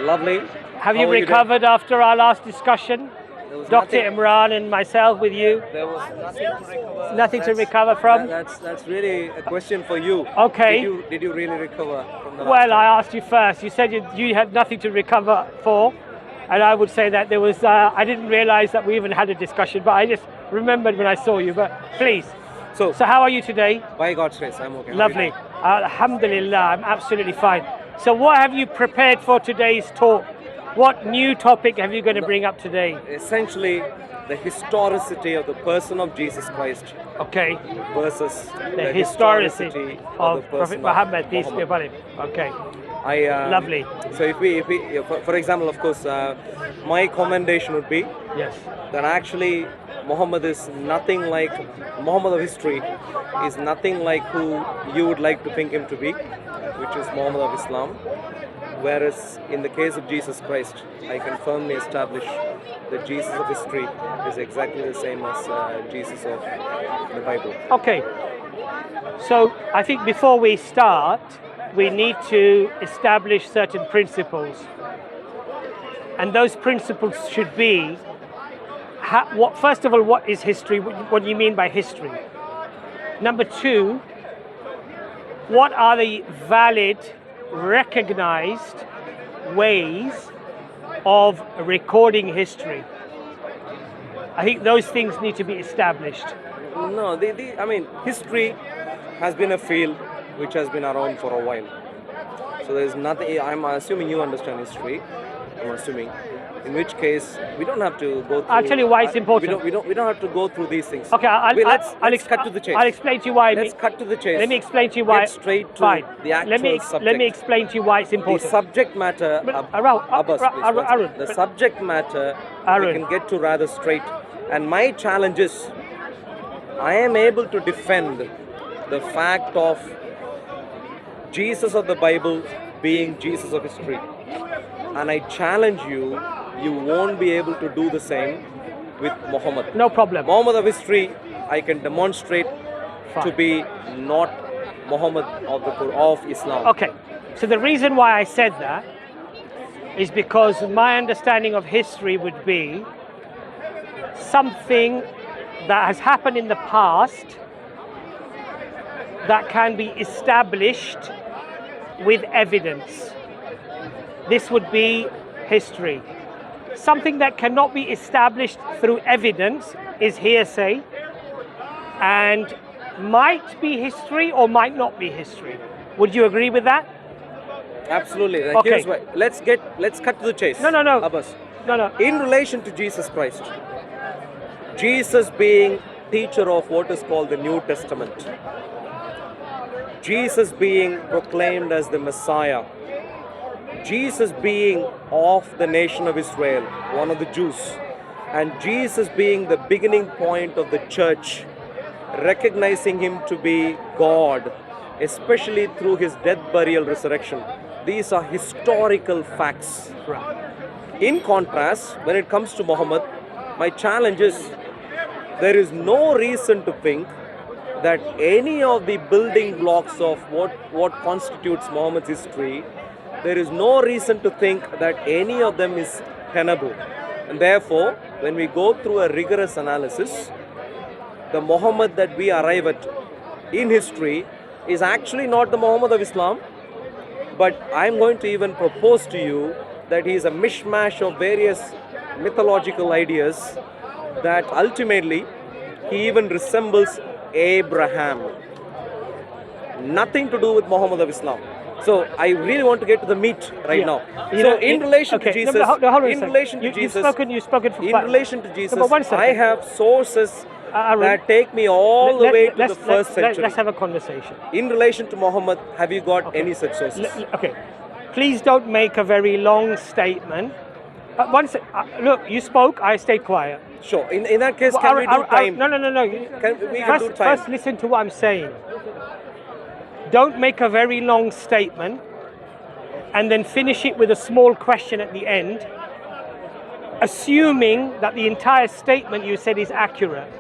Lovely. Have How you are doing? recovered after our last discussion? There was Dr. nothing- Imran and myself with you? There was nothing to recover. Nothing to That's- recover from? That's really a question for you. Okay. Did you really recover from the last Well, I time? asked you first. You said you had nothing to recover for. And I would say that there was, I didn't realize that we even had a discussion, but I just remembered when I saw you. But please. So how are you today? by God's grace, I'm okay. How are you Lovely. doing? Alhamdulillah, I'm absolutely fine. So what have you prepared for today's talk? What new topic have you going to bring up today? Essentially, the historicity of the person of Jesus Christ Okay. versus The historicity of the Prophet person Muhammad, of peace be Muhammad. upon him. Okay. Lovely. So if we for example, of course, my commendation would be Yes. that actually Muhammad is nothing like Muhammad of history is nothing like who you would like to think him to be, which is Muhammad of Islam. Whereas in the case of Jesus Christ, I can firmly establish that Jesus of history is exactly the same as Jesus of the Bible. Okay. So I think before we start, we need to establish certain principles. And those principles should be, first of all, what is history? What do you mean by history? Number two, what are the valid, recognized ways of recording history? I think those things need to be established. No, I mean, history has been a field which has been around for a while. So there's nothing, I'm assuming you understand history, I'm assuming. In which case, we don't have to go through... I'll tell you why it's important. We don't have to go through these things. Okay, let's cut to the chase. I'll explain to you why. Let's cut to the chase. Let me explain to you why. Get straight to fine. the actual subject. Let me explain to you why it's important. The subject matter, Abbas, please, ARUL. the subject matter ARUL. we can get to rather straight. And my challenge is, I am able to defend the fact of Jesus of the Bible being Jesus of history. And I challenge you, you won't be able to do the same with Muhammad. No problem. Muhammad of history, I can demonstrate Fine. to be not Muhammad of Islam. Okay. So the reason why I said that is because my understanding of history would be something that has happened in the past that can be established with evidence. This would be history. Something that cannot be established through evidence is hearsay and might be history or might not be history. Would you agree with that? Absolutely. Okay. Here's why. Let's cut to the chase. No. Abbas. No. In relation to Jesus Christ, Jesus being teacher of what is called the New Testament, Jesus being proclaimed as the Messiah, Jesus being of the nation of Israel, one of the Jews, and Jesus being the beginning point of the church, recognizing him to be God, especially through his death, burial, resurrection. These are historical facts. Right. In contrast, when it comes to Muhammad, my challenge is there is no reason to think that any of the building blocks of what constitutes Muhammad's history, there is no reason to think that any of them is tenable. And therefore, when we go through a rigorous analysis, the Muhammad that we arrive at in history is actually not the Muhammad of Islam, but I'm going to even propose to you that he is a mishmash of various mythological ideas that ultimately he even resembles Abraham. Nothing to do with Muhammad of Islam. So I really want to get to the meat right now. So in relation to Jesus, in relation to Jesus, you've spoken for in relation to Jesus, but 1 second. I have sources ARUL, that take me all the way to the first century. Let's have a conversation. In relation to Muhammad, have you got any such sources? Okay. Please don't make a very long statement. Look, you spoke, I stayed quiet. Sure. In that case, can we do time? No. We can do time. First, listen to what I'm saying. Don't make a very long statement and then finish it with a small question at the end, assuming that the entire statement you said is accurate.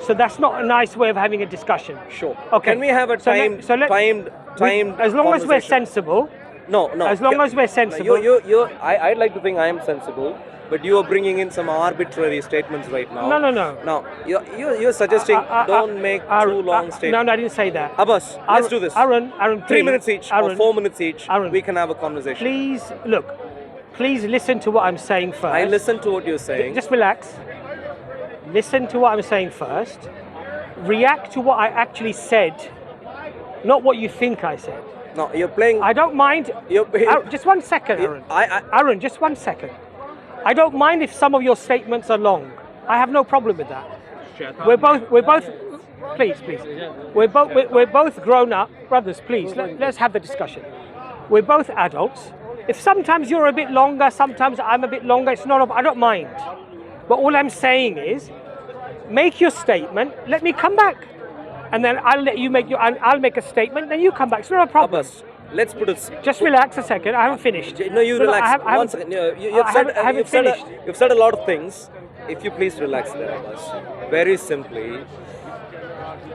So that's not a nice way of having a discussion. Sure. Okay. Can we have a timed as long as we're sensible, No, no. As long as we're sensible. I'd like to think I am sensible, but you are bringing in some arbitrary statements right now. No. Now, you're suggesting don't make too long statements. No, I didn't say that. Abbas, let's do this. Arun, 3 minutes each or Arun, 4 minutes each, Arun, we can have a conversation. Please listen to what I'm saying first. I listen to what you're saying. Just relax. Listen to what I'm saying first. React to what I actually said, not what you think I said. No, you're playing. I don't mind. Just 1 second, Arun. Arun, just 1 second. I don't mind if some of your statements are long. I have no problem with that. We're both. Please. We're both grown up brothers. Please, let's have the discussion. We're both adults. If sometimes you're a bit longer, sometimes I'm a bit longer. I don't mind. But all I'm saying is, make your statement. Let me come back, and then I'll let you make I'll make a statement. Then you come back. It's not a problem. Abbas, let's put it. Just relax a second. I haven't finished. No, you relax. One second. You've said a lot of things. If you please relax there, Abbas. Very simply,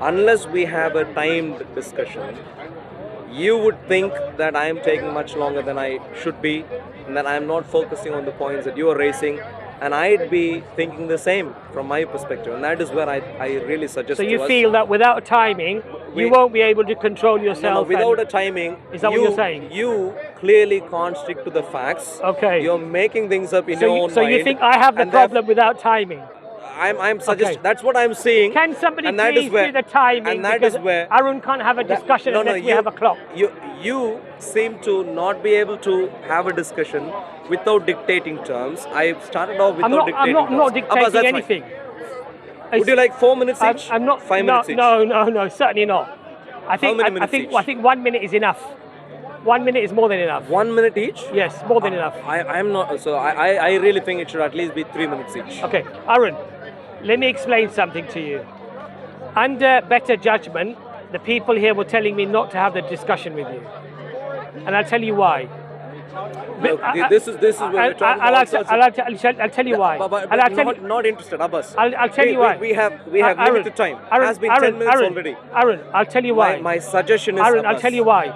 unless we have a timed discussion, you would think that I am taking much longer than I should be, and that I am not focusing on the points that you are raising. And I'd be thinking the same from my perspective, and that is where I really suggest. So you feel that without timing, you won't be able to control yourself. No, without a timing, is that what you're saying? You clearly can't stick to the facts. Okay. You're making things up in your own mind. So you think I have the problem without timing? I'm suggesting. Okay. That's what I'm saying. Can somebody please do the timing? And that is where Arun can't have a discussion unless we have a clock. You seem to not be able to have a discussion without dictating terms. I started off without dictating terms. I'm not dictating anything. Would you like 4 minutes each? I'm not. 5 minutes each? No, certainly not. I think 1 minute is enough. 1 minute is more than enough. 1 minute each? Yes, more than enough. I'm not. So I really think it should at least be 3 minutes each. Okay, Arun, let me explain something to you. Under better judgment, the people here were telling me not to have the discussion with you, and I'll tell you why. Look, this is where we're talking about. I'll tell you why. But not interested, Abbas. I'll tell you why. We have limited time. It has been 10 minutes already. Arun, I'll tell you why. My suggestion is, Arun, I'll tell you why.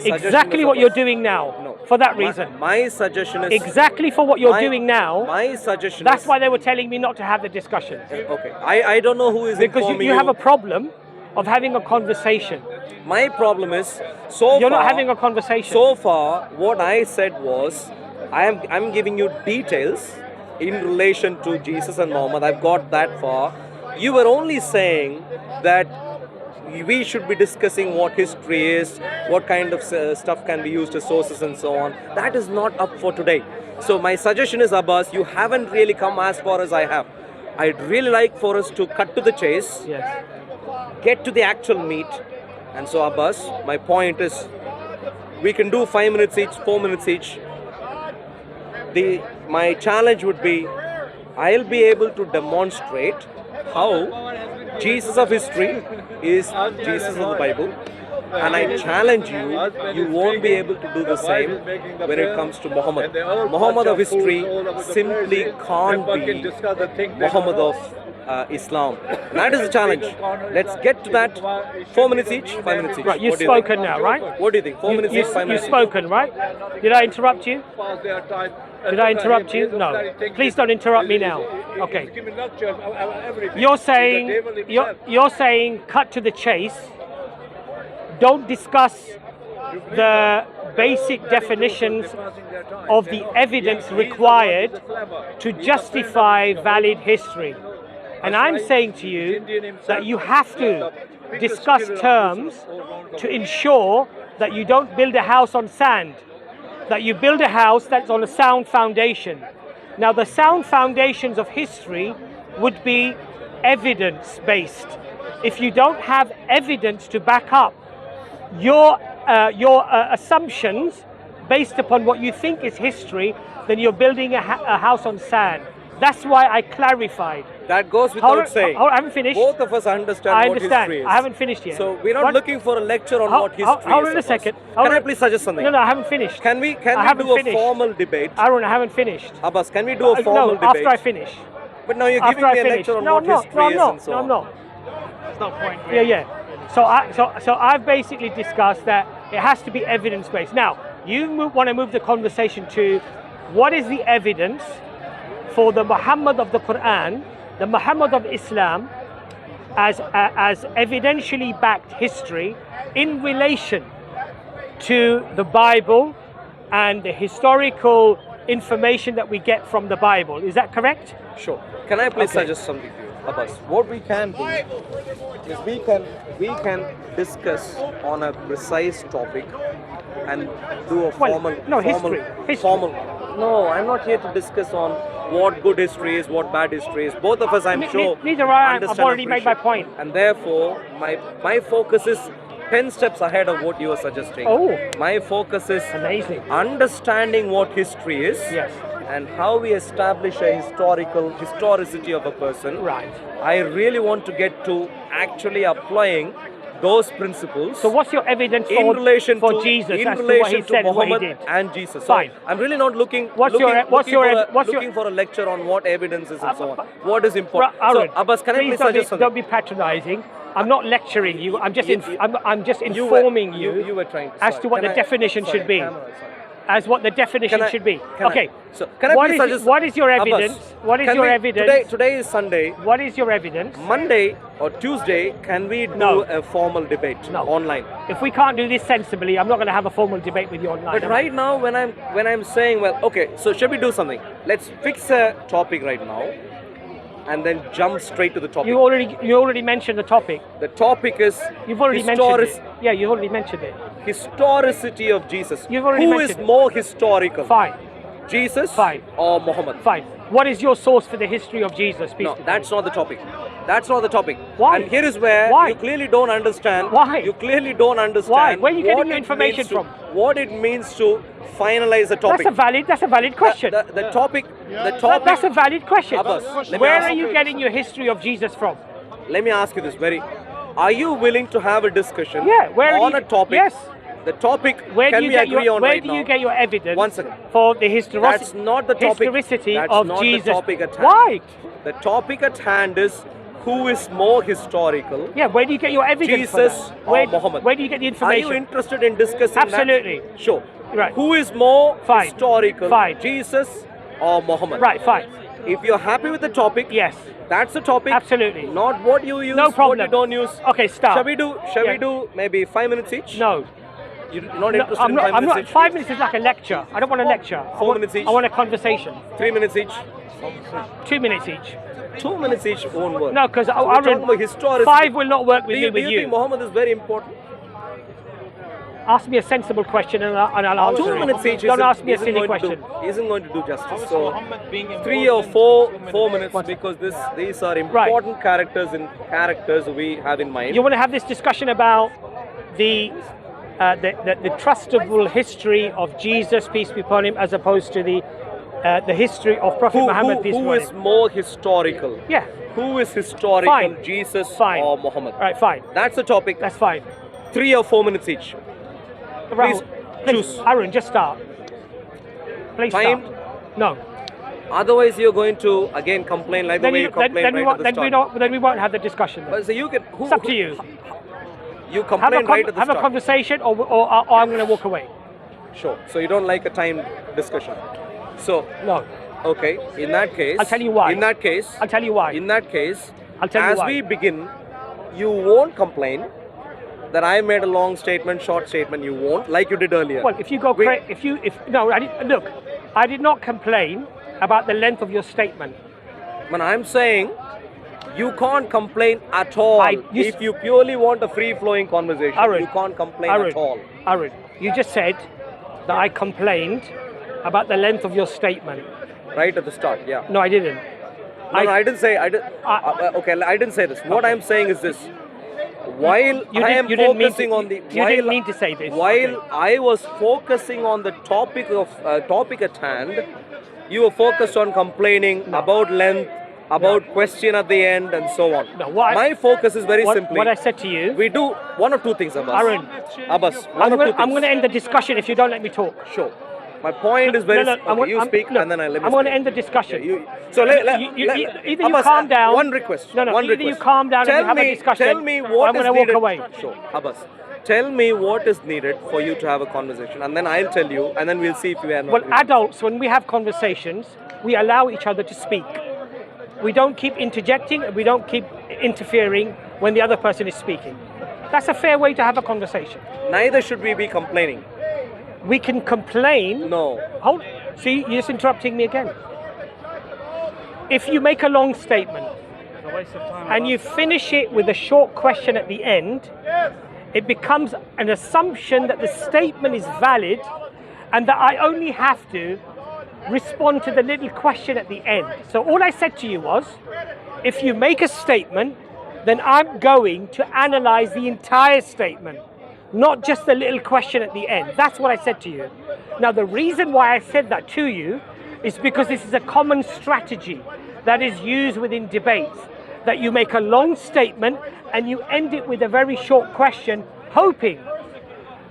Exactly what you're doing now. No. For that reason. My suggestion is exactly for what you're doing now. My suggestion. That's why they were telling me not to have the discussion. Okay. I don't know who is because you have a problem of having a conversation. My problem is you're not having a conversation. So far, what I said was, I'm giving you details in relation to Jesus and Muhammad. I've got that far. You were only saying that we should be discussing what history is, what kind of stuff can be used as sources and so on. That is not up for today. So my suggestion is, Abbas, you haven't really come as far as I have. I'd really like for us to cut to the chase. Yes. Get to the actual meat. And so, Abbas, my point is, we can do 5 minutes each, 4 minutes each. My challenge would be, I'll be able to demonstrate how Jesus of history is Jesus of the Bible. And I challenge you, you won't be able to do the same when it comes to Muhammad. Muhammad of history simply can't be Muhammad of Islam. That is the challenge. Let's get to that. 4 minutes each, 5 minutes each. Right, you've spoken now, right? What do you think? 4 minutes each, 5 minutes You've spoken, right? Did I interrupt you? Did I interrupt you? No. Please don't interrupt me now. Okay. You're saying cut to the chase. Don't discuss the basic definitions of the evidence required to justify valid history. And I'm saying to you that you have to discuss terms to ensure that you don't build a house on sand, that you build a house that's on a sound foundation. Now, the sound foundations of history would be evidence-based. If you don't have evidence to back up your assumptions based upon what you think is history, then you're building a house on sand. That's why I clarified. That goes without saying. I haven't finished. Both of us understand what history is. I haven't finished yet. So we're not looking for a lecture on what history is. Hold on a second. Can I please suggest something? No, I haven't finished. Can we do a formal debate? Arun, I haven't finished. Abbas, can we do a formal debate? After I finish. But now you're giving me a lecture on what history is and so on. No. That's not point. Yeah. So I've basically discussed that it has to be evidence-based. Now, You want to move the conversation to what is the evidence for the Muhammad of the Quran, the Muhammad of Islam, as evidentially backed history in relation to the Bible and the historical information that we get from the Bible. Is that correct? Sure. Can I please Okay. suggest something to you, Abbas? What we can do is we can discuss on a precise topic and do a history. formal. No, I'm not here to discuss on what good history is, what bad history is. Both of us, I'm sure, neither I. understand I've already and made my appreciate. point. And therefore, my focus is 10 steps ahead of what you are suggesting. Oh. My focus is Amazing. understanding what history is. Yes. And how we establish a historicity of a person. Right. I really want to get to actually applying those principles. So what's your evidence in relation for to Jesus in as to relation what he to said and what he Muhammad did? and Jesus? Fine. So I'm really not looking What's looking for a lecture on what evidence is and so on. What is important? So Aaron, Abbas, can I please suggest something? don't be patronizing. I'm not lecturing you. I'm just I'm just You informing you were trying to, as sorry, to what can the I- definition sorry, should be. camera, sorry. As what the definition Can I- should be. can I- Okay. So can I What please is- suggest? what is your Abbas, evidence? What is can your we- evidence? Today is Sunday. What is your evidence? Monday or Tuesday, can we do No. a formal debate No. online? If we can't do this sensibly, I'm not going to have a formal debate with you online. But right now, when I'm saying, well, okay, so should we do something? Let's fix a topic right now, and then jump straight to the topic. You already mentioned the topic. The topic is You've already mentioned it. Yeah, you've already mentioned it. historicity of Jesus. You've already Who mentioned is it. more historical? Fine. Jesus Fine. or Muhammad? Fine. What is your source for the history of Jesus? Peace No, be that's upon not the topic. That's not the topic. Why? And here is where Why? you clearly don't understand. Why? You clearly don't understand. Why? Where are you getting what your it information means to- from? What it means to finalize a you. topic. That's a valid question. The topic. That's a valid question. Abbas, let me Where ask are you- you getting your history of Jesus from? Let me ask you this are you willing to have a discussion Yeah, where do on you- a topic? yes. The topic Where can do you we get agree your on Where right do now? you get your evidence One second. for the historicity? That's not the topic. Historicity That's of not Jesus. the topic at hand. Why? The topic at hand is who is more historical, Yeah, where do you get your evidence for Jesus that? or Muhammad? Where do you get the Are information? you interested in discussing Absolutely. that? Sure. Right. Who is more Fine. historical, Fine. Jesus or Muhammad? Right, fine. If you're happy with the topic, Yes. that's the topic. Absolutely. Not what you use, No problem. what you don't use. Okay, start. Shall we do Yeah. maybe 5 minutes each? No. You're not No, interested I'm in not. 5 I'm minutes not. each? 5 minutes is like a lecture. I don't want a lecture. 4 minutes each? I want a conversation. 3 minutes each? 2 minutes each. 2 minutes each won't work. No, because So we're talking about historicity. 5 will not work with do me you, with do you think Muhammad is very important? Ask me a sensible question and I'll answer 2 it. minutes each Don't ask me a isn't silly going to question. isn't going to do justice. How So is Muhammad being 3 or important in 4 2 minutes? minutes because these are important characters we have in mind. You want to have this discussion about the trustable history of Jesus, peace be upon him, as opposed to the history of Prophet Muhammad, peace be who upon is him. more historical? Yeah. Who is historical, Fine. Jesus Fine. or Muhammad? All right, fine. That's the topic. That's fine. 3 or 4 minutes each. Rahul, choose. Arun, just start. Please Time? start. No. Otherwise, you're going to again complain like the way you complained right at the start. Then we won't have the discussion. Then. But so you can. It's up to you. You Have complain right at the have a start. conversation, or I'm going to walk away. Sure. So you don't like a timed discussion. So No. okay. In that case, I'll tell you why. In that case, I'll tell you why. In that case, I'll tell you as why. we begin, you won't complain that I made a long statement, short statement. You won't, like you did earlier. Well, if you go, We- no, look, I did not complain about the length of your statement. When I'm saying you can't complain at all. If you purely want a free-flowing conversation, Arun, you can't complain Arun, at all. Arun, you just said that I complained about the length of your statement. Right at the start, yeah. No, I didn't. No, I didn't say. Okay, I didn't say this. What I'm saying is this: while I am focusing on the, you didn't mean to say this. While Okay. I was focusing on the topic at hand, you were focused on complaining about length, about question at the end, and so on. No, my focus is very simply. What I said to you. We do one or two things, Abbas. Arun, Abbas, I'm one or two things. going to end the discussion if you don't let me talk. Sure. My point is very simple. You speak and then I let me I'm going to speak. end the discussion. Either you calm down. One request. No, one either request. you calm down and we have a discussion. Tell me or what I'm is going to walk needed. away. Sure, Abbas. tell me what is needed for you to have a conversation, and then I'll tell you, and then we'll see if you are not. Well, adults, when we have conversations, we allow each other to speak. We don't keep interjecting, and we don't keep interfering when the other person is speaking. That's a fair way to have a conversation. Neither should we be complaining. We can complain. No. Hold. See, you're just interrupting me again. If you make a long statement It's a waste of time. and you finish it with a short question at the end, it becomes an assumption that the statement is valid and that I only have to respond to the little question at the end. So all I said to you was, if you make a statement, then I'm going to analyze the entire statement, not just the little question at the end. That's what I said to you. Now, the reason why I said that to you is because this is a common strategy that is used within debates, that you make a long statement and you end it with a very short question, hoping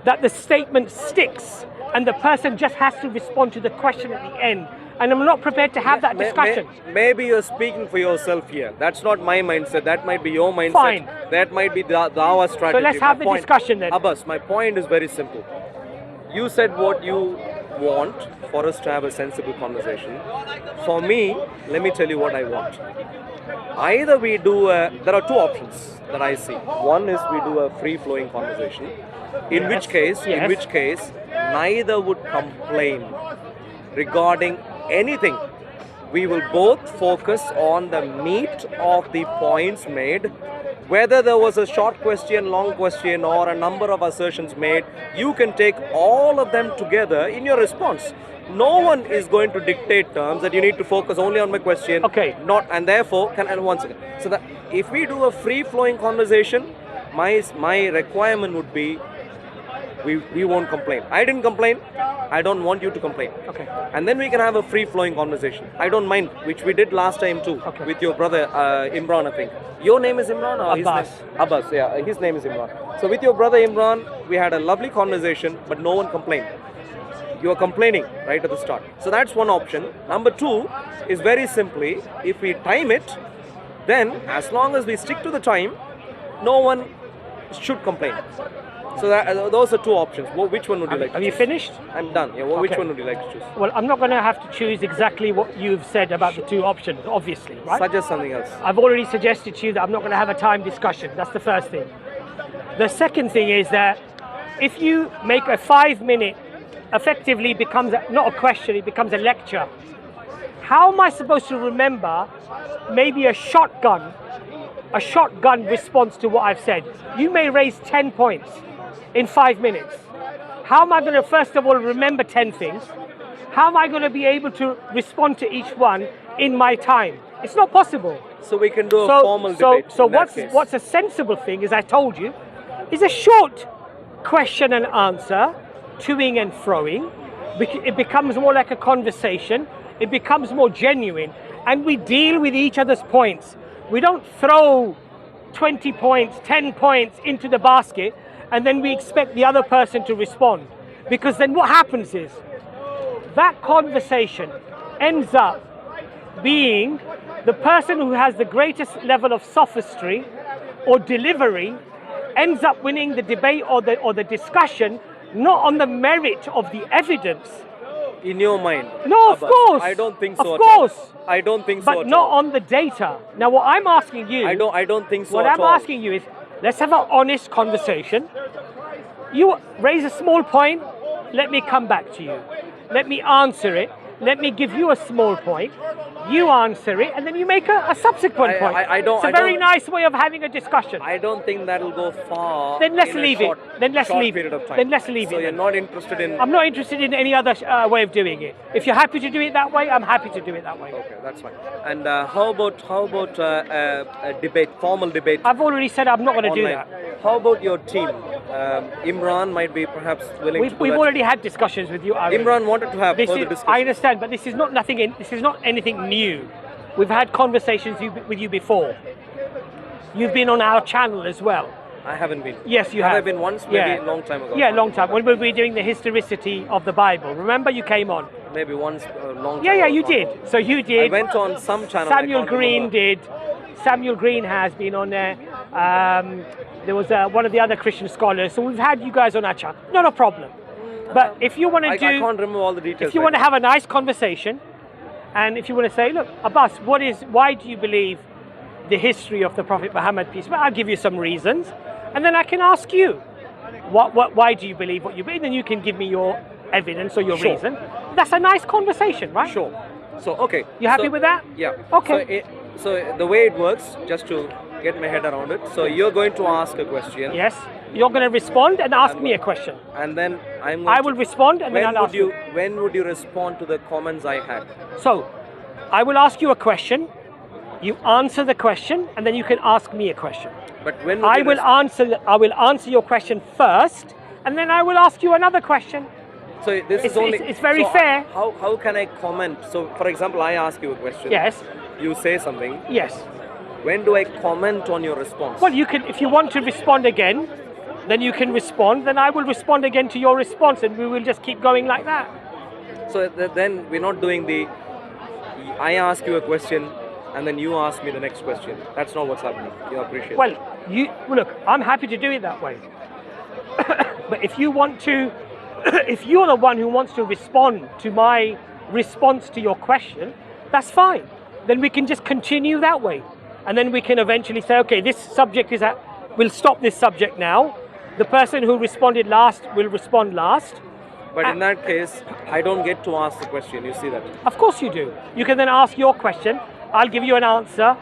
that the statement sticks and the person just has to respond to the question at the end. And I'm not prepared to have that discussion. Maybe you're speaking for yourself here. That's not my mindset. That might be your mindset. Fine. That might be our strategy. So let's have the discussion then. Abbas, my point is very simple. You said what you want for us to have a sensible conversation. For me, let me tell you what I want. Either we do there are two options that I see. One is we do a free-flowing conversation, in which case, neither would complain regarding anything. We will both focus on the meat of the points made. Whether there was a short question, long question, or a number of assertions made, you can take all of them together in your response. No one is going to dictate terms that you need to focus only on my question. Okay. And therefore, and once again, so that if we do a free-flowing conversation, my requirement would be we won't complain. I didn't complain. I don't want you to complain. Okay. And then we can have a free-flowing conversation. I don't mind, which we did last time too, with your brother Imran, I think. Your name is Imran? Or Abbas. His name? Abbas, yeah. His name is Imran. So with your brother Imran, we had a lovely conversation, but no one complained. You are complaining right at the start. So that's one option. Number two is very simply, if we time it, then as long as we stick to the time, no one should complain. So those are two options. Which one would you like to Have choose? you finished? I'm done. Yeah. Which one would you like to choose? Well, I'm not going to have to choose exactly what you've said about the two options, obviously, right? Suggest something else. I've already suggested to you that I'm not going to have a time discussion. That's the first thing. The second thing is that if you make a 5-minute, effectively becomes not a question, it becomes a lecture. How am I supposed to remember maybe a shotgun response to what I've said? You may raise 10 points in 5 minutes. How am I going to, first of all, remember 10 things? How am I going to be able to respond to each one in my time? It's not possible. So we can do a formal debate. So what's a sensible thing, as I told you, is a short question and answer, toing and froing. It becomes more like a conversation. It becomes more genuine. And we deal with each other's points. We don't throw 20 points, 10 points into the basket and then we expect the other person to respond. Because then what happens is that conversation ends up being the person who has the greatest level of sophistry or delivery ends up winning the debate or the discussion, not on the merit of the evidence. In your mind? No, Abbas, of course. I don't think so. Of course. I don't think so. But not on the data. Now, what I'm asking you. I don't think so. What I'm asking you is, let's have an honest conversation. You raise a small point. Let me come back to you. Let me answer it. Let me give you a small point. You answer it, and then you make a subsequent point. It's a very nice way of having a discussion. I don't think that'll go far. Then let's leave it. Then let's leave it. Then let's leave it. So you're not interested in... I'm not interested in any other way of doing it. If you're happy to do it that way, I'm happy to do it that way. Okay, that's fine. And how about a debate, formal debate? I've already said I'm not going to do that. How about your team? Imran might be perhaps willing to do We've that. already had discussions with you. Imran wanted to have further discussions. I understand, but this is not this is not anything new. We've had conversations with you before. You've been on our channel as well. I haven't been. Yes, you have. Have I been once? Maybe a long time ago. Yeah, long time. When we were doing the historicity of the Bible. Remember, you came on. Maybe once a long time Yeah, ago. you did. So you did. I went on some channel. Samuel Green did. Samuel Green has been on there. there was one of the other Christian scholars. So we've had you guys on our channel. Not a problem. But if you want to I can't remember all the details. if you want to have a nice conversation, and if you want to say, look, Abbas, why do you believe the history of the Prophet Muhammad, peace be upon him? I'll give you some reasons, and then I can ask you, why do you believe what you believe? Then you can give me your evidence or your reason. That's a nice conversation, right? Sure. So, okay. You happy with that? Yeah. Okay. So the way it works, just to get my head around it, so you're going to ask a question. Yes. You're going to respond and ask me a question. And then I will respond and then I'll ask you. When would you respond to the comments I had? So, I will ask you a question, you answer the question, and then you can ask me a question. But when I will answer your question first, and then I will ask you another question. So this is only... It's very fair. How can I comment? So, for example, I ask you a question. Yes. You say something. Yes. When do I comment on your response? Well, you can, if you want to respond again, then you can respond. Then I will respond again to your response, and we will just keep going like that. So then we're not doing the... I ask you a question, and then you ask me the next question. That's not what's happening. You appreciate Well, look, I'm happy to do it that way. But if you want to, if you're the one who wants to respond to my response to your question, that's fine. Then we can just continue that way. And then we can eventually say, okay, this subject we'll stop this subject now. The person who responded last will respond last. But in that case, I don't get to ask the question. You see that? Of course you do. You can then ask your question. I'll give you an answer.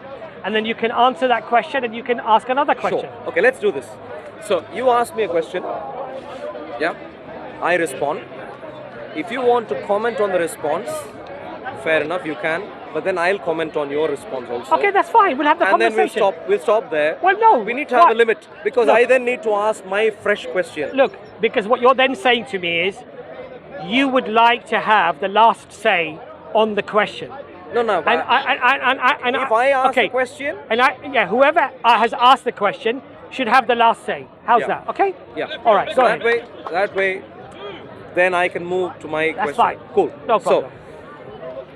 And then you can answer that question and you can ask another question. Sure. Okay, let's do this. So you ask me a question. Yeah. I respond. If you want to comment on the response, fair enough, you can. But then I'll comment on your response also. Okay, that's fine. We'll have the conversation. And then we'll stop there. Well, no. We need to have a limit, because I then need to ask my fresh question. Look, because what you're then saying to me is, you would like to have the last say on the question. No. And if I ask the question, whoever has asked the question should have the last say. How's that? Okay. Yeah. All right. So that way, then I can move to my question. That's fine. Cool. No problem.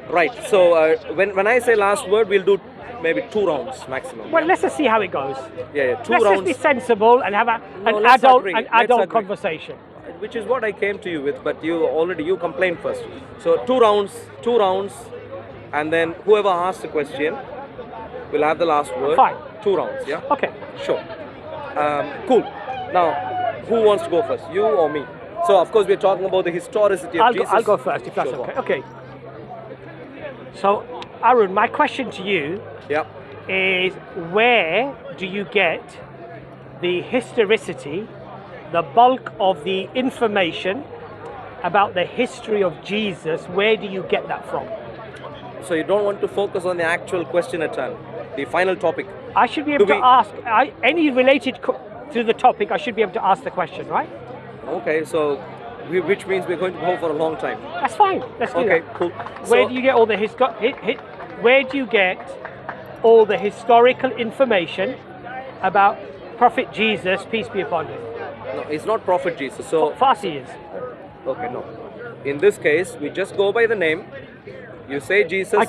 Right. So when I say last word, we'll do maybe 2 rounds maximum. Well, let's just see how it goes. Yeah. 2 rounds. Let's just be sensible and have an adult conversation. Which is what I came to you with, but you complained first. So 2 rounds, and then whoever asks the question will have the last word. Fine. 2 rounds, yeah? Okay. Sure. Cool. Now, who wants to go first, you or me? So, of course, we're talking about the historicity of Jesus. I'll go first, if that's okay. Okay. So, Arun, my question to you is, where do you get the historicity, the bulk of the information about the history of Jesus? Where do you get that from? So you don't want to focus on the actual question at hand, the final topic. I should be able to ask any related to the topic. I should be able to ask the question, right? Okay, so which means we're going to go for a long time. That's fine. Let's do that. Okay, cool. Where do you get all the where do you get all the historical information about Prophet Jesus, peace be upon him? No, it's not Prophet Jesus. So Farsi is. Okay, no. In this case, we just go by the name. You say Jesus. I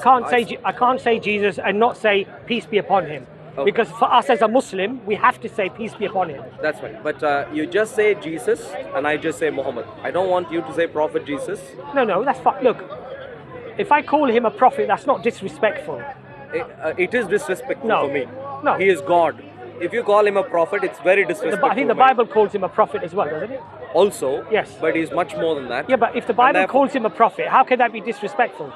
can't say Jesus and not say peace be upon him. Okay. Because for us as a Muslim, we have to say peace be upon him. That's right. But you just say Jesus and I just say Muhammad. I don't want you to say Prophet Jesus. No, that's fine. Look, if I call him a prophet, that's not disrespectful. It is disrespectful for me. No. He is God. If you call him a prophet, it's very disrespectful. I think the Bible calls him a prophet as well, doesn't it? Also, yes. But he's much more than that. Yeah, but if the Bible calls him a prophet, how can that be disrespectful?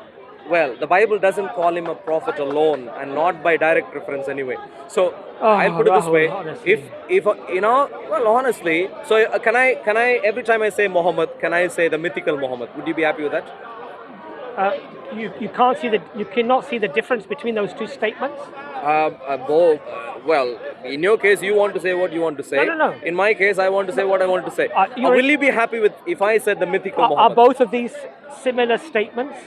Well, the Bible doesn't call him a prophet alone, and not by direct reference anyway. So I'll put it this way: honestly. if honestly, so can I every time I say Muhammad, can I say the mythical Muhammad? Would you be happy with that? You cannot see the difference between those two statements. Both. Well, in your case, you want to say what you want to say. No. In my case, I want to say what I want to say. Will you be happy with if I said the mythical Muhammad? Are both of these similar statements?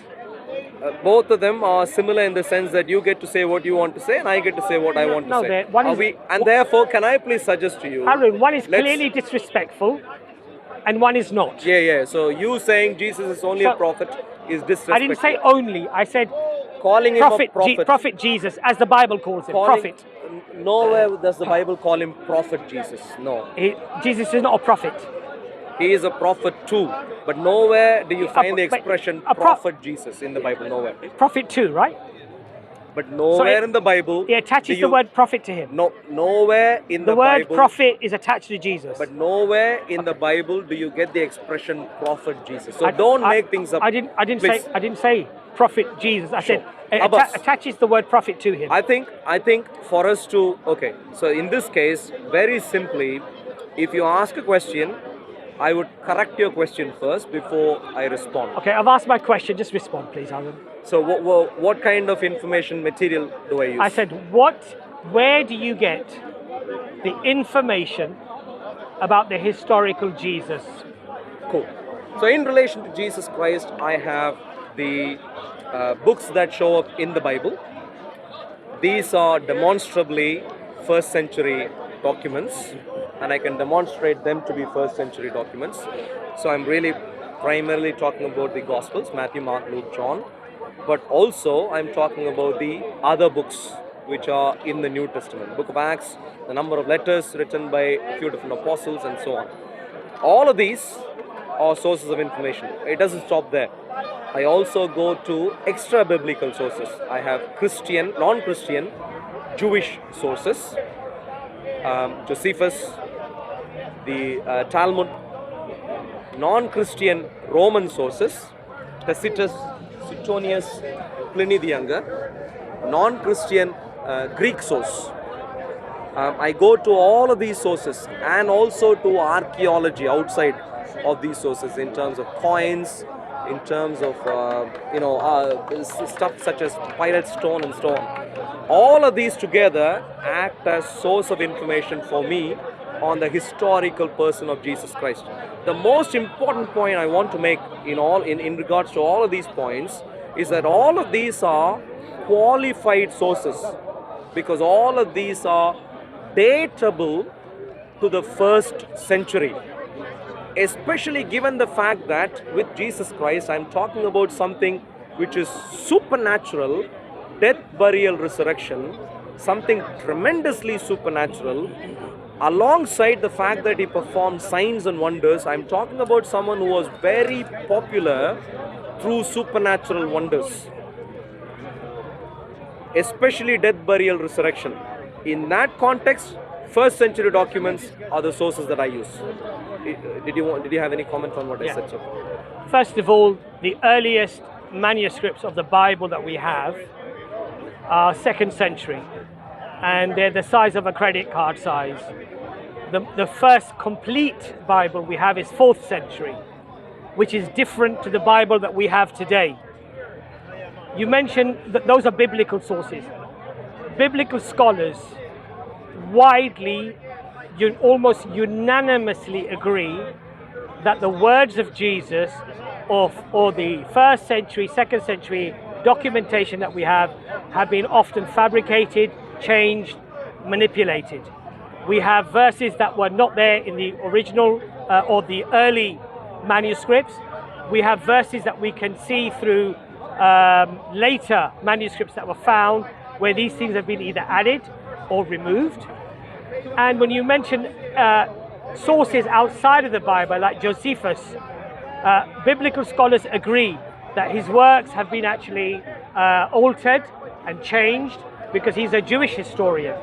Both of them are similar in the sense that you get to say what you want to say and I get to say what I want to say. Therefore, can I please suggest to you... Arun, one is clearly disrespectful and one is not. Yeah. So you saying Jesus is only a prophet is disrespectful. I didn't say only. I said calling him a prophet. Prophet Jesus, as the Bible calls him, prophet. nowhere does the Bible call him prophet Jesus. No. Jesus is not a prophet. He is a prophet too. But nowhere do you find the but expression a prophet Jesus in the Bible. Nowhere. Prophet too, right? But nowhere in the Bible. He attaches the word prophet to him. No, nowhere in the word Bible. prophet is attached to Jesus. But nowhere in the Bible do you get the expression prophet Jesus. So don't make things up. I didn't say prophet Jesus. I said it attaches the word prophet to him. I think for us to so in this case, very simply, if you ask a question, I would correct your question first before I respond. Okay, I've asked my question. Just respond, please, Alan. So what kind of information material do I use? I said, where do you get the information about the historical Jesus? Cool. So in relation to Jesus Christ, I have the books that show up in the Bible. These are demonstrably first century documents, and I can demonstrate them to be first century documents. So I'm really primarily talking about the Gospels, Matthew, Mark, Luke, John, but also I'm talking about the other books which are in the New Testament. Book of Acts, the number of letters written by a few different apostles, and so on. All of these are sources of information. It doesn't stop there. I also go to extra biblical sources. I have Christian, non-Christian, Jewish sources, Josephus, the Talmud, non-Christian Roman sources, Tacitus, Suetonius, Pliny the Younger, non-Christian Greek source. I go to all of these sources and also to archaeology outside of these sources in terms of coins, in terms of stuff such as pirate stone and so on. All of these together act as source of information for me on the historical person of Jesus Christ. The most important point I want to make in regards to all of these points is that all of these are qualified sources, because all of these are datable to the first century. Especially given the fact that with Jesus Christ, I'm talking about something which is supernatural, death, burial, resurrection, something tremendously supernatural, alongside the fact that he performed signs and wonders. I'm talking about someone who was very popular through supernatural wonders, especially death, burial, resurrection. In that context, first century documents are the sources that I use. Did you have any comment on what I said? So? First of all, the earliest manuscripts of the Bible that we have are 2nd century, and they're the size of a credit card size. The first complete Bible we have is 4th century, which is different to the Bible that we have today. You mentioned that those are biblical sources. Biblical scholars widely, almost unanimously agree that the words of Jesus or the 1st century, 2nd century documentation that we have been often fabricated, changed, manipulated. We have verses that were not there in the original or the early manuscripts. We have verses that we can see through later manuscripts that were found where these things have been either added or removed. And when you mention sources outside of the Bible, like Josephus, biblical scholars agree that his works have been actually altered and changed because he's a Jewish historian.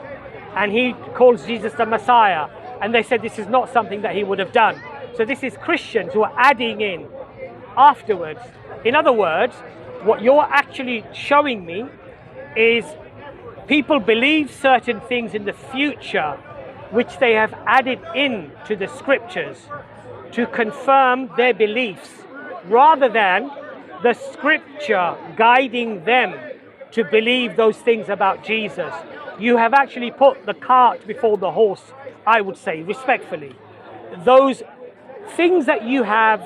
And he calls Jesus the Messiah. And they said this is not something that he would have done. So this is Christians who are adding in afterwards. In other words, what you're actually showing me is people believe certain things in the future which they have added in to the scriptures to confirm their beliefs, rather than the scripture guiding them to believe those things about Jesus. You have actually put the cart before the horse, I would say, respectfully. Those things that you have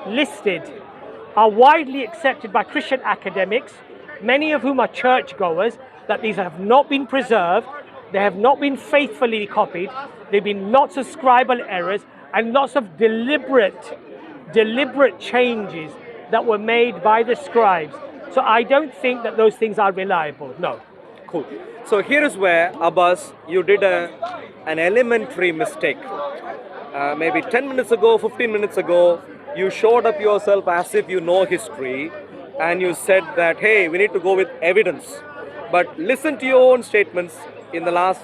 listed are widely accepted by Christian academics, many of whom are churchgoers, that these have not been preserved, they have not been faithfully copied, there have been lots of scribal errors and lots of deliberate changes that were made by the scribes. So I don't think that those things are reliable, no. Cool. So here is where, Abbas, you did an elementary mistake. Maybe 10 minutes ago, 15 minutes ago, you showed up yourself as if you know history, and you said that, hey, we need to go with evidence. But listen to your own statements in the last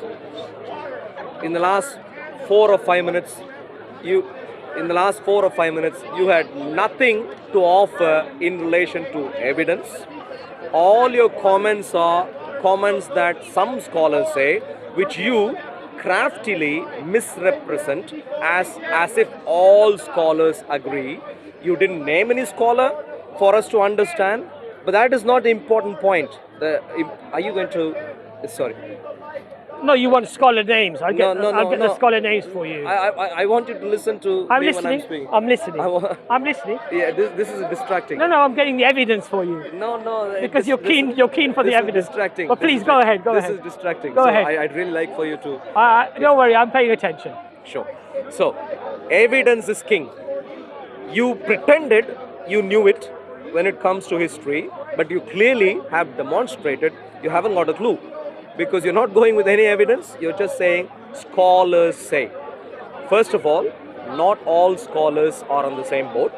4 or 5 minutes. You had nothing to offer in relation to evidence. All your comments are comments that some scholars say, which you craftily misrepresent as if all scholars agree. You didn't name any scholar for us to understand, but that is not the important point. Are you going to? Sorry. No, you want scholar names. I'll get No. the scholar names for you. I want you to listen to I'm me listening. when I'm speaking. I'm listening. I'm listening. Yeah, this is distracting. No, I'm getting the evidence for you. No. Because you're keen for the evidence. This is distracting. But please go ahead. This is distracting. Go ahead. I'd really like for you to. Don't worry, I'm paying attention. Sure. So, evidence is king. You pretended you knew it when it comes to history, but you clearly have demonstrated you haven't got a clue. Because you're not going with any evidence, you're just saying scholars say. First of all, not all scholars are on the same boat.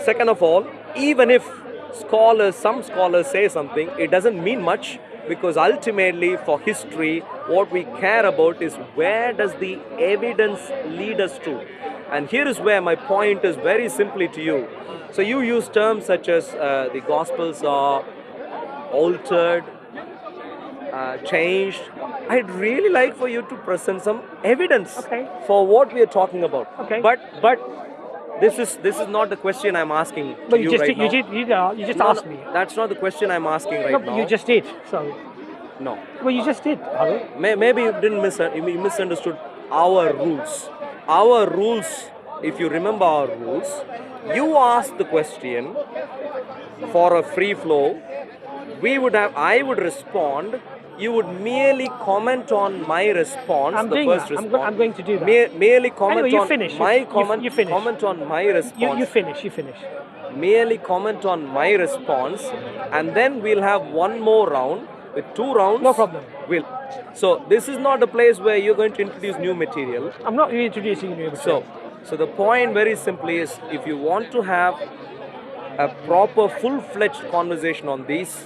Second of all, even if some scholars say something, it doesn't mean much, because ultimately for history, what we care about is where does the evidence lead us to. And here is where my point is very simply to you. So you use terms such as the Gospels are altered, changed. I'd really like for you to present some evidence for what we are talking about. Okay. But this is not the question I'm asking But to you you just right now. you just asked me. That's not the question I'm asking right No, now. you just did. So. No. Well, you just did, Arul. Maybe you didn't you misunderstood our rules. Our rules, if you remember our rules, you asked the question for a free flow. I would respond. You would merely comment on my response. I'm going to do that. Merely comment anyway, you on finish. my You finish. comment on my response. You finish. Merely comment on my response, and then we'll have one more round with 2 rounds. No problem. So this is not a place where you're going to introduce new material. I'm not introducing new material. So the point very simply is, if you want to have a proper full-fledged conversation on these.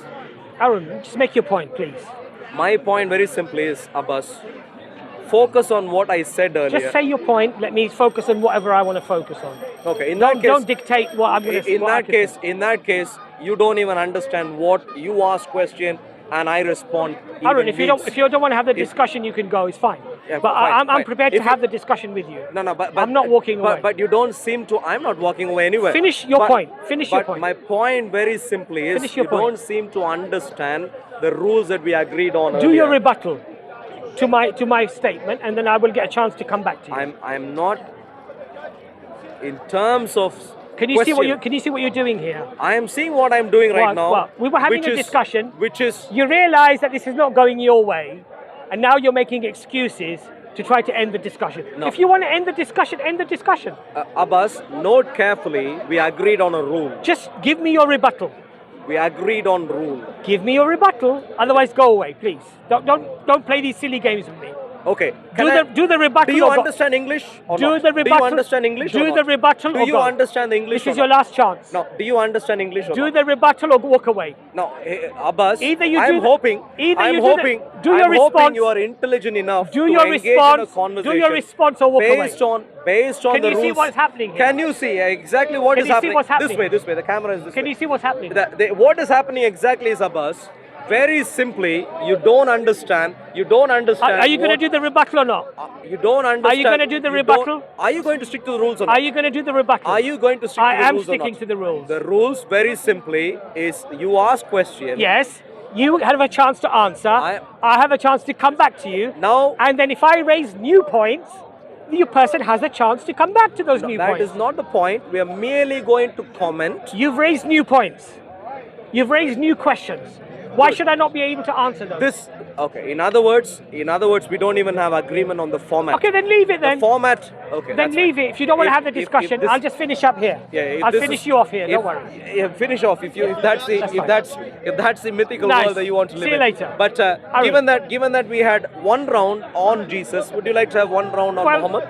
Arul, just make your point, please. My point very simply is, Abbas, focus on what I said earlier. Just say your point. Let me focus on whatever I want to focus on. Okay. Don't dictate what I'm going to say. In that case, you don't even understand what you ask question and I respond. Arul, if you don't want to have the discussion, you can go. It's fine. Yeah, but fine. I'm prepared to have the discussion with you. No, but I'm not walking away. But you don't seem to. I'm not walking away anywhere. Finish your point. But my point very simply is, you don't seem to understand the rules that we agreed on earlier. Do your rebuttal to my statement, and then I will get a chance to come back to you. I'm not. In terms of. Can you see what you're doing here? I am seeing what I'm doing right now. Well, we were having a discussion. Which is. You realise that this is not going your way, and now you're making excuses to try to end the discussion. No. If you want to end the discussion, end the discussion. Abbas, note carefully. We agreed on a rule. Just give me your rebuttal. We agreed on rule. Give me your rebuttal. Otherwise, go away, please. Don't play these silly games with me. Okay. Do the rebuttal. Do you understand English or not? The rebuttal. Do you understand English or not? Do the rebuttal. Do you understand English? This is your last chance. No. Do you understand English or not? Do the rebuttal or walk away. No, Abbas. I'm hoping you are intelligent enough to engage in a conversation. Do your response or walk away. Based on the rules. Can you see what's happening here? Can you see exactly what is happening? Can you see what's happening? This way. The camera is this way. Can you see what's happening? What is happening exactly is, Abbas, very simply, you don't understand. Are you going to do the rebuttal or not? You don't understand. Are you going to do the rebuttal? Are you going to stick to the rules or not? Are you going to do the rebuttal? Are you going to stick to the rules or not? I am sticking to the rules. The rules, very simply, is you ask questions. Yes. You have a chance to answer. I have a chance to come back to you. Now. And then if I raise new points, the person has a chance to come back to those new points. That is not the point. We are merely going to comment. You've raised new points. You've raised new questions. Why should I not be able to answer those? This okay. In other words, we don't even have agreement on the format. Okay, then leave it then. The format. Okay. Then leave it. If you don't want to have the discussion, this- I'll just finish up here. Yeah, I'll finish you off here. Don't worry. Yeah, finish off if that's the if that's the mythical Nice. world that you want to live See you in. later. But given that we had one round on Jesus, would you like to have one round on Well, Muhammad?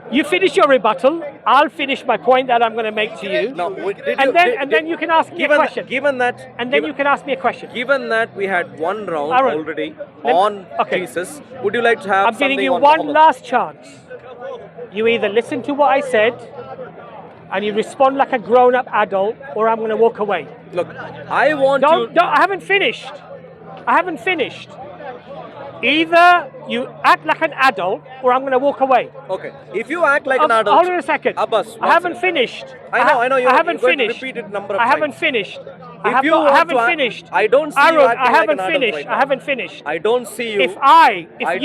You finish your rebuttal. I'll finish my point that I'm going to make to you. No. And then you can ask me a question. Given that. And then you can ask me a question. Given that we had one round ARUL. already Let- on okay. Jesus, would you like to have I'm something giving you on one Muhammad? last chance. You either listen to what I said and you respond like a grown-up adult, or I'm going to walk away. Look, I want Don't, I haven't finished. I haven't finished. Either you act like an adult, or I'm going to walk away. Okay. If you act like an adult, Hold on a second. Abbas, I haven't finished. I know. I haven't going to finished. repeat it number of I times. haven't finished. If you I want haven't to act- finished. I don't see you ARUL, acting I like haven't an adult finished. right I now. haven't finished. I don't see you. If I